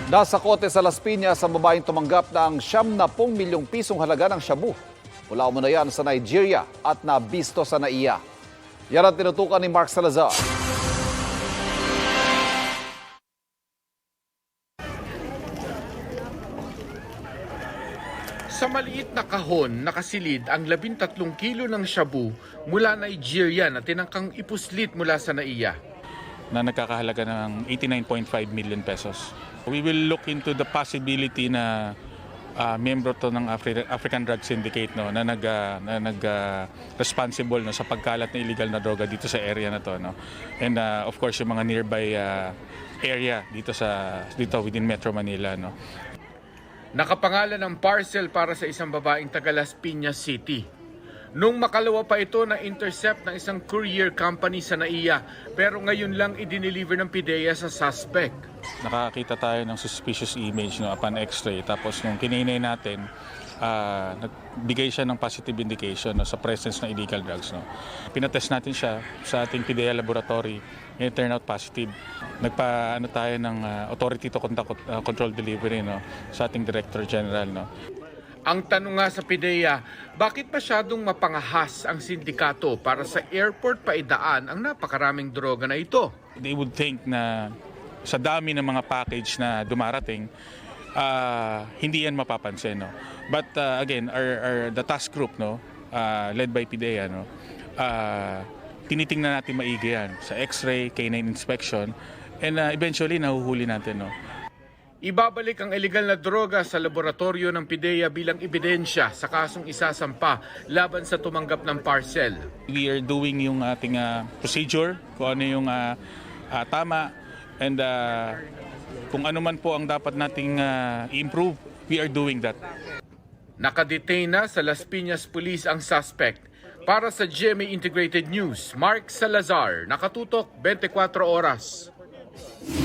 Nasa kote sa Las Piñas ang babaeng tumanggap ng 70 milyong pisong halaga ng shabu. Mula umano yan sa Nigeria at nabisto sa NAIA. Yan ang tinutukan ni Mark Salazar. Sa maliit na kahon, nakasilid ang 13 kilo ng shabu mula Nigeria na tinangkang ipuslit mula sa NAIA. Na nagkakahalaga ng 89.5 million pesos. We will look into the possibility na miyembro to ng African Drug Syndicate no na responsible no sa pagkalat ng illegal na droga dito sa area na to no. And of course yung mga nearby area dito within Metro Manila no. Nakapangalan ng parcel para sa isang babaeng taga Las Piñas City. Nung makalawa pa ito na intercept ng isang courier company sa NAIA, pero ngayon lang idineliver ng PIDEA sa suspect. Nakakita tayo ng suspicious image no upon X-ray, tapos nung kininay natin nagbigay siya ng positive indication no, sa presence ng illegal drugs no. Pinatest natin siya sa ating PIDEA laboratory and it turned out positive. Nagpaano tayo ng authority to control delivery no sa ating Director General no. Ang tanong nga sa PIDEA, bakit masyadong mapangahas ang sindikato para sa airport paidaan ang napakaraming droga na ito? They would think na sa dami ng mga package na dumarating, hindi yan mapapansin. No? But again, the task group no, led by PIDEA, no, tinitingnan natin maigi yan sa X-ray, canine inspection, and eventually nahuhuli natin. No? Ibabalik ang illegal na droga sa laboratorio ng PIDEA bilang ebidensya sa kasong isasampa laban sa tumanggap ng parcel. We are doing yung ating procedure, kung ano yung tama, and kung ano man po ang dapat nating i-improve, we are doing that. Nakadetain na sa Las Piñas Police ang suspect. Para sa GMA Integrated News, Mark Salazar, nakatutok 24 oras.